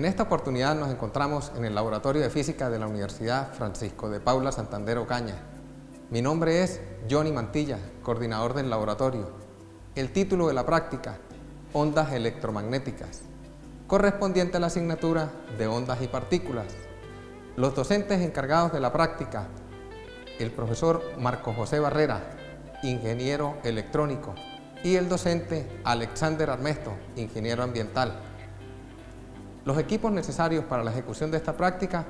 En esta oportunidad nos encontramos en el Laboratorio de Física de la Universidad Francisco de Paula Santander Ocaña. Mi nombre es Johnny Mantilla, coordinador del laboratorio. El título de la práctica, Ondas electromagnéticas, correspondiente a la asignatura de ondas y partículas. Los docentes encargados de la práctica, el profesor Marco José Barrera, ingeniero electrónico, y el docente Alexander Armesto, ingeniero ambiental. Los equipos necesarios para la ejecución de esta práctica,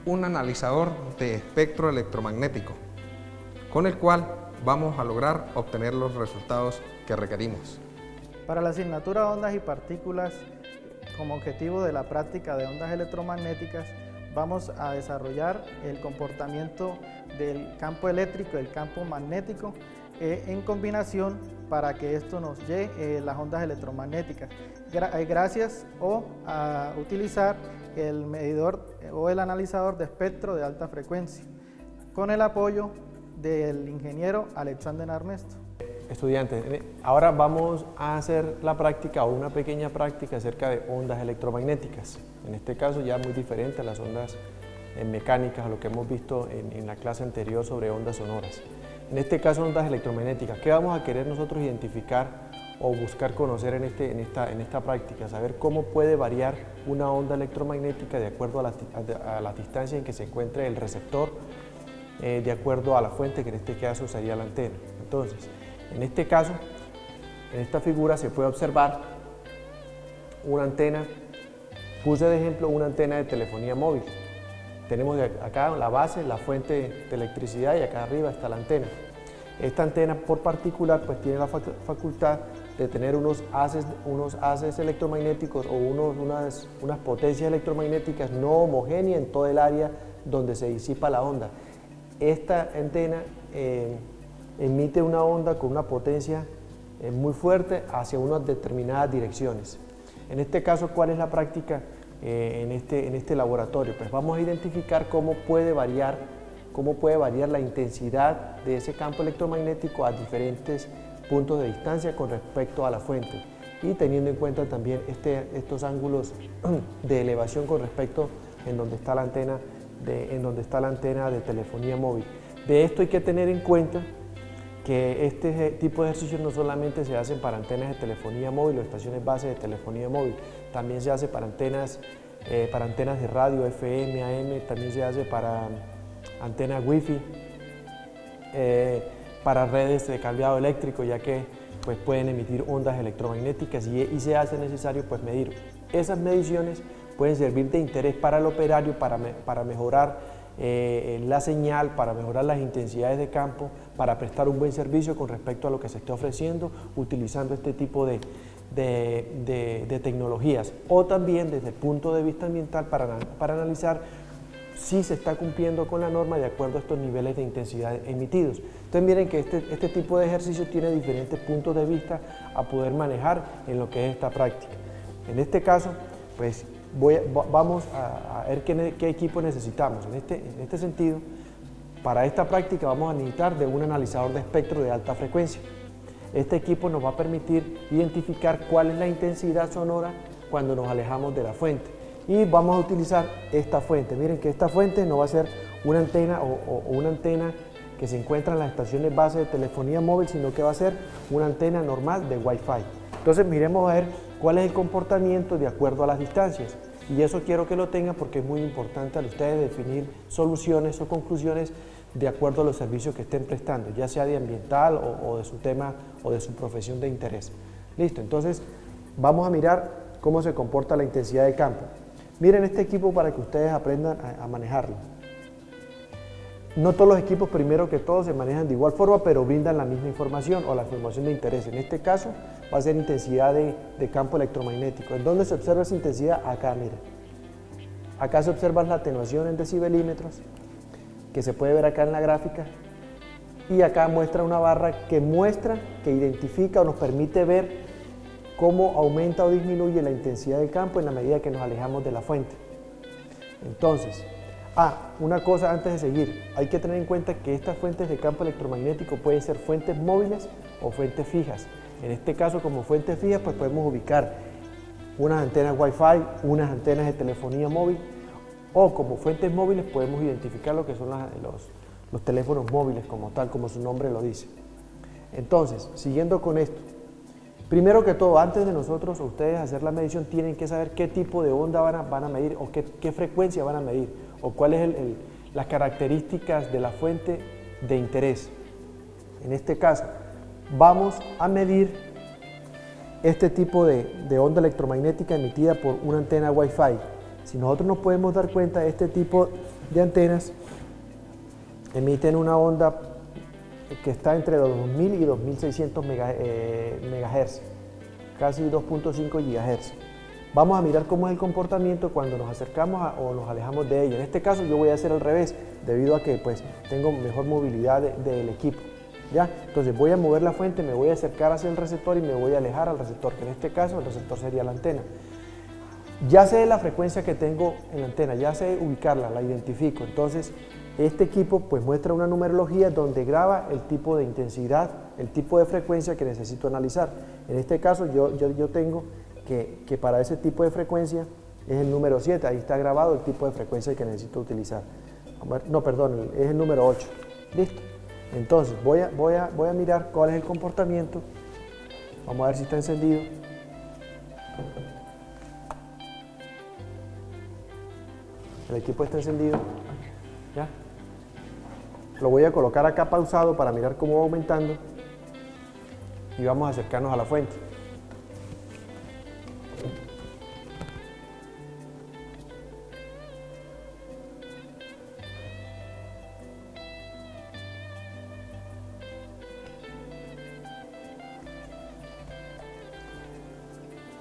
un analizador de espectro electromagnético, con el cual vamos a lograr obtener los resultados que requerimos. Para la asignatura de ondas y partículas, como objetivo de la práctica de ondas electromagnéticas, vamos a desarrollar el comportamiento del campo eléctrico y el campo magnético en combinación para que esto nos llegue las ondas electromagnéticas, gracias a utilizar el medidor o el analizador de espectro de alta frecuencia, con el apoyo del ingeniero Alexander Armesto. Estudiantes, ahora vamos a hacer la práctica o una pequeña práctica acerca de ondas electromagnéticas. En este caso ya muy diferente a las ondas mecánicas, a lo que hemos visto en la clase anterior sobre ondas sonoras. En este caso ondas electromagnéticas, ¿qué vamos a querer nosotros identificar o buscar conocer en esta práctica? Saber cómo puede variar una onda electromagnética de acuerdo a la distancia en que se encuentre el receptor, de acuerdo a la fuente, que en este caso sería la antena. Entonces, en este caso, en esta figura se puede observar una antena, puse de ejemplo una antena de telefonía móvil. Tenemos acá la base, la fuente de electricidad, y acá arriba está la antena. Esta antena por particular pues tiene la facultad de tener unos haces electromagnéticos o unas potencias electromagnéticas no homogéneas en todo el área donde se disipa la onda. Esta antena emite una onda con una potencia muy fuerte hacia unas determinadas direcciones. En este caso, ¿cuál es la práctica en este laboratorio? Pues vamos a identificar cómo puede variar la intensidad de ese campo electromagnético a diferentes puntos de distancia con respecto a la fuente, y teniendo en cuenta también estos ángulos de elevación con respecto en donde está la antena de telefonía móvil. De esto hay que tener en cuenta que este tipo de ejercicios no solamente se hacen para antenas de telefonía móvil o estaciones base de telefonía móvil, también se hace para antenas de radio, FM, AM, también se hace para antenas Wi-Fi, para redes de cableado eléctrico, ya que pues, pueden emitir ondas electromagnéticas y se hace necesario pues, medir. Esas mediciones pueden servir de interés para el operario para mejorar la señal, para mejorar las intensidades de campo, para prestar un buen servicio con respecto a lo que se está ofreciendo utilizando este tipo de tecnologías, o también desde el punto de vista ambiental para analizar si se está cumpliendo con la norma de acuerdo a estos niveles de intensidad emitidos. Entonces miren que este tipo de ejercicio tiene diferentes puntos de vista a poder manejar en lo que es esta práctica. En este caso, pues vamos a ver qué equipo necesitamos. En este sentido, para esta práctica vamos a necesitar de un analizador de espectro de alta frecuencia. Este equipo nos va a permitir identificar cuál es la intensidad sonora cuando nos alejamos de la fuente. Y vamos a utilizar esta fuente. Miren que esta fuente no va a ser una antena o una antena que se encuentra en las estaciones base de telefonía móvil, sino que va a ser una antena normal de Wi-Fi. Entonces miremos a ver cuál es el comportamiento de acuerdo a las distancias. Y eso quiero que lo tengan porque es muy importante a ustedes definir soluciones o conclusiones de acuerdo a los servicios que estén prestando, ya sea de ambiental o de su tema o de su profesión de interés. Listo, entonces vamos a mirar cómo se comporta la intensidad de campo. Miren este equipo para que ustedes aprendan a manejarlo. No todos los equipos, primero que todo, se manejan de igual forma, pero brindan la misma información o la información de interés. En este caso va a ser intensidad de campo electromagnético. ¿En dónde se observa esa intensidad? Acá, miren. Acá se observa la atenuación en decibelímetros, que se puede ver acá en la gráfica, y acá muestra una barra que identifica o nos permite ver cómo aumenta o disminuye la intensidad del campo en la medida que nos alejamos de la fuente. Entonces, una cosa antes de seguir, hay que tener en cuenta que estas fuentes de campo electromagnético pueden ser fuentes móviles o fuentes fijas. En este caso, como fuentes fijas, pues podemos ubicar unas antenas Wi-Fi, unas antenas de telefonía móvil, o como fuentes móviles podemos identificar lo que son los teléfonos móviles como tal, como su nombre lo dice. Entonces, siguiendo con esto, primero que todo, antes de nosotros o ustedes hacer la medición, tienen que saber qué tipo de onda van a medir o qué frecuencia van a medir o cuáles son las características de la fuente de interés. En este caso, vamos a medir este tipo de onda electromagnética emitida por una antena Wi-Fi. Si nosotros nos podemos dar cuenta, este tipo de antenas emiten una onda que está entre los 2000 y 2600 MHz, casi 2.5 GHz. Vamos a mirar cómo es el comportamiento cuando nos acercamos o nos alejamos de ella. En este caso yo voy a hacer al revés, debido a que pues, tengo mejor movilidad del equipo. ¿Ya? Entonces voy a mover la fuente, me voy a acercar hacia el receptor y me voy a alejar al receptor, que en este caso el receptor sería la antena. Ya sé la frecuencia que tengo en la antena, ya sé ubicarla, la identifico. Entonces este equipo pues muestra una numerología donde graba el tipo de intensidad, el tipo de frecuencia que necesito analizar. En este caso yo tengo que para ese tipo de frecuencia es el número 7, ahí está grabado el tipo de frecuencia que necesito utilizar. No, perdón, es el número 8. Listo. Entonces voy a mirar cuál es el comportamiento. Vamos a ver si está encendido. El equipo está encendido. ¿Ya? Lo voy a colocar acá pausado para mirar cómo va aumentando. Y vamos a acercarnos a la fuente.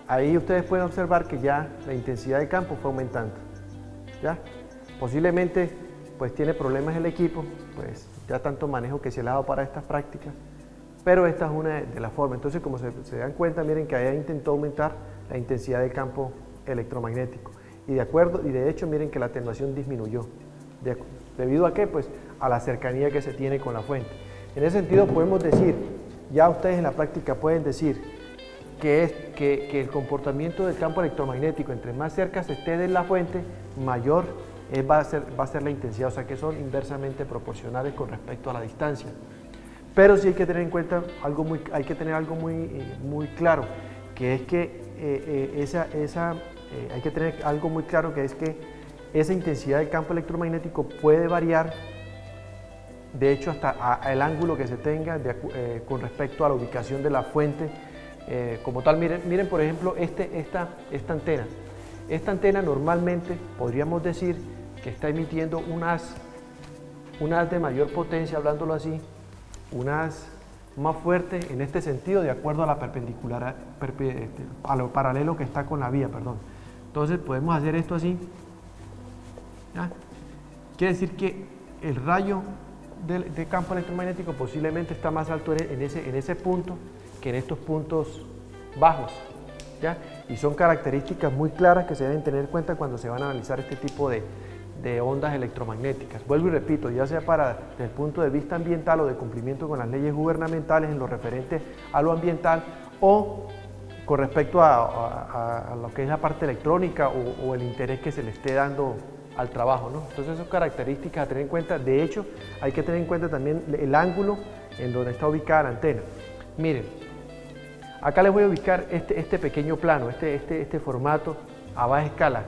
Ahí ustedes pueden observar que ya la intensidad de campo fue aumentando. ¿Ya? Posiblemente pues tiene problemas el equipo, pues ya tanto manejo que se le ha dado para estas prácticas, pero esta es una de las formas. Entonces, como se dan cuenta, miren que ahí intentó aumentar la intensidad del campo electromagnético y de hecho miren que la atenuación disminuyó. ¿Debido a qué? Pues a la cercanía que se tiene con la fuente. En ese sentido podemos decir, ya ustedes en la práctica pueden decir que el comportamiento del campo electromagnético, entre más cerca se esté de la fuente, mayor va a ser la intensidad, o sea que son inversamente proporcionales con respecto a la distancia. Pero sí hay que tener en cuenta algo muy claro, que es que hay que tener algo muy claro, que es que esa intensidad del campo electromagnético puede variar, de hecho hasta el ángulo que se tenga con respecto a la ubicación de la fuente. Como tal, miren por ejemplo esta antena. Esta antena normalmente podríamos decir que está emitiendo un haz de mayor potencia, hablándolo así, un haz más fuerte en este sentido, de acuerdo a la perpendicular, a lo paralelo que está con la vía, perdón. Entonces podemos hacer esto así. ¿Ya? Quiere decir que el rayo de campo electromagnético posiblemente está más alto en ese punto que en estos puntos bajos, ¿ya? Y son características muy claras que se deben tener en cuenta cuando se van a analizar este tipo de ondas electromagnéticas. Vuelvo y repito, ya sea desde el punto de vista ambiental o de cumplimiento con las leyes gubernamentales en lo referente a lo ambiental, o con respecto a lo que es la parte electrónica o el interés que se le esté dando al trabajo, ¿no? Entonces son características a tener en cuenta. De hecho, hay que tener en cuenta también el ángulo en donde está ubicada la antena. Miren, acá les voy a ubicar este pequeño plano, este formato a baja escala.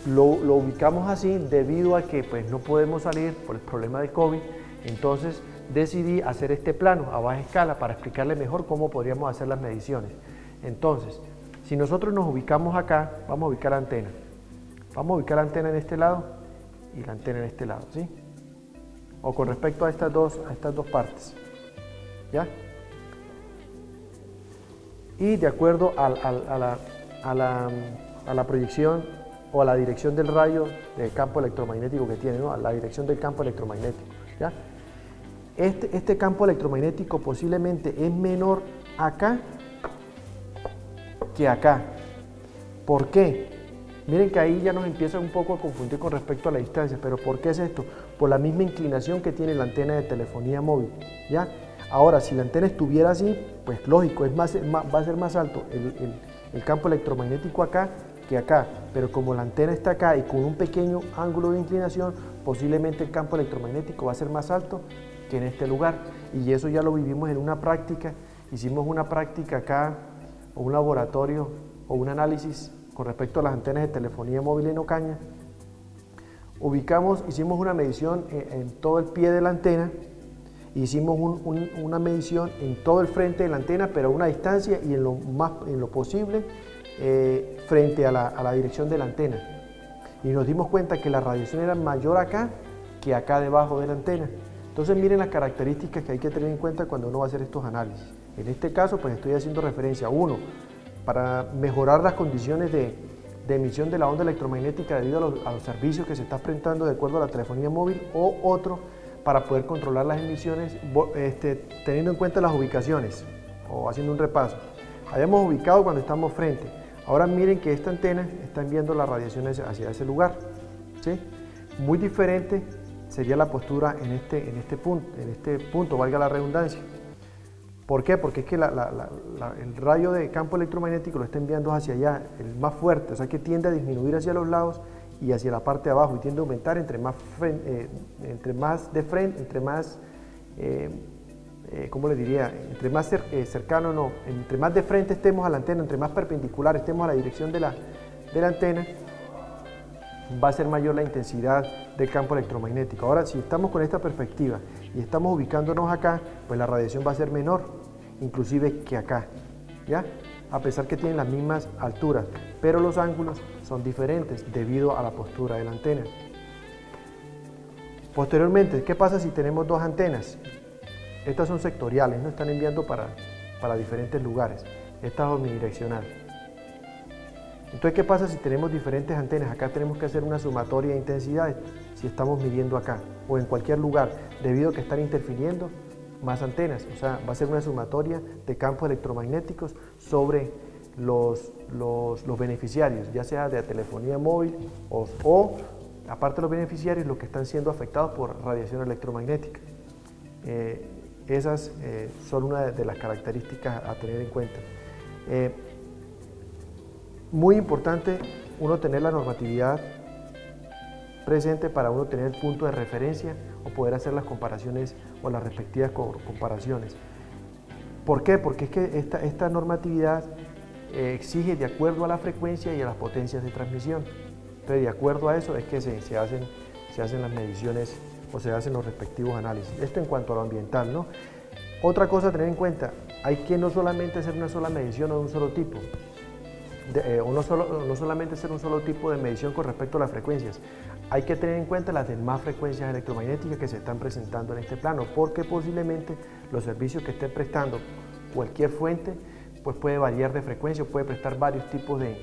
Lo ubicamos así debido a que pues, no podemos salir por el problema de COVID, entonces decidí hacer este plano a baja escala para explicarle mejor cómo podríamos hacer las mediciones. Entonces, si nosotros nos ubicamos acá, vamos a ubicar la antena. Vamos a ubicar la antena en este lado y la antena en este lado, ¿sí? O con respecto a estas dos partes, ¿ya? Y de acuerdo a la proyección o a la dirección del rayo del campo electromagnético que tiene, ¿no? A la dirección del campo electromagnético, ¿ya? Este campo electromagnético posiblemente es menor acá que acá. ¿Por qué? Miren que ahí ya nos empieza un poco a confundir con respecto a la distancia, pero ¿por qué es esto? Por la misma inclinación que tiene la antena de telefonía móvil, ¿ya? Ahora, si la antena estuviera así, pues lógico, va a ser más alto el campo electromagnético acá que acá, pero como la antena está acá y con un pequeño ángulo de inclinación, posiblemente el campo electromagnético va a ser más alto que en este lugar, y eso ya lo vivimos en una práctica. Hicimos una práctica acá, o un laboratorio, o un análisis con respecto a las antenas de telefonía móvil en Ocaña. Hicimos una medición en todo el pie de la antena, hicimos una medición en todo el frente de la antena, pero a una distancia y en lo posible frente a la dirección de la antena. Y nos dimos cuenta que la radiación era mayor acá que acá debajo de la antena. Entonces miren las características que hay que tener en cuenta cuando uno va a hacer estos análisis. En este caso pues estoy haciendo referencia a uno, para mejorar las condiciones de emisión de la onda electromagnética debido a los servicios que se está prestando de acuerdo a la telefonía móvil, o otro para poder controlar las emisiones teniendo en cuenta las ubicaciones o haciendo un repaso. Habíamos ubicado cuando estamos frente. Ahora miren que esta antena está enviando las radiaciones hacia ese lugar, ¿sí? Muy diferente sería la postura en este punto, valga la redundancia. ¿Por qué? Porque es que el rayo de campo electromagnético lo está enviando hacia allá, el más fuerte, o sea que tiende a disminuir hacia los lados y hacia la parte de abajo, y tiende a aumentar entre más de frente estemos a la antena, entre más perpendicular estemos a la dirección de la antena, va a ser mayor la intensidad del campo electromagnético. Ahora, si estamos con esta perspectiva y estamos ubicándonos acá, pues la radiación va a ser menor, inclusive que acá, ¿ya? A pesar que tienen las mismas alturas, pero los ángulos son diferentes debido a la postura de la antena. Posteriormente, ¿qué pasa si tenemos dos antenas? Estas son sectoriales, no están enviando para diferentes lugares. Esta es omnidireccional. Entonces, ¿qué pasa si tenemos diferentes antenas? Acá tenemos que hacer una sumatoria de intensidades si estamos midiendo acá o en cualquier lugar, debido a que están interfiriendo más antenas. O sea, va a ser una sumatoria de campos electromagnéticos sobre los beneficiarios, ya sea de la telefonía móvil o aparte de los beneficiarios, los que están siendo afectados por radiación electromagnética. Esas son una de las características a tener en cuenta. Muy importante uno tener la normatividad presente para uno tener el punto de referencia o poder hacer las comparaciones o las respectivas comparaciones. ¿Por qué? Porque es que esta normatividad exige de acuerdo a la frecuencia y a las potencias de transmisión. Entonces, de acuerdo a eso es que se hacen las mediciones o se hacen los respectivos análisis. Esto en cuanto a lo ambiental, ¿no? Otra cosa a tener en cuenta, hay que no solamente hacer una sola medición o de un solo tipo, no solamente hacer un solo tipo de medición con respecto a las frecuencias, hay que tener en cuenta las demás frecuencias electromagnéticas que se están presentando en este plano, porque posiblemente los servicios que esté prestando cualquier fuente pues puede variar de frecuencia, puede prestar varios tipos de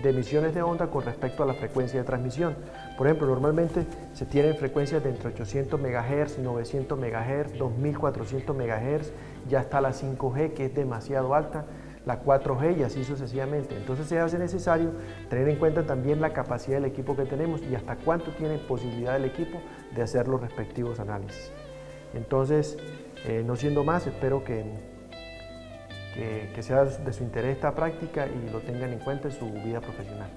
emisiones de onda con respecto a la frecuencia de transmisión. Por ejemplo, normalmente se tienen frecuencias de entre 800 MHz, 900 MHz, 2400 MHz, ya está la 5G, que es demasiado alta, la 4G y así sucesivamente. Entonces se hace necesario tener en cuenta también la capacidad del equipo que tenemos y hasta cuánto tiene posibilidad el equipo de hacer los respectivos análisis. Entonces, no siendo más, espero que sea de su interés esta práctica y lo tengan en cuenta en su vida profesional.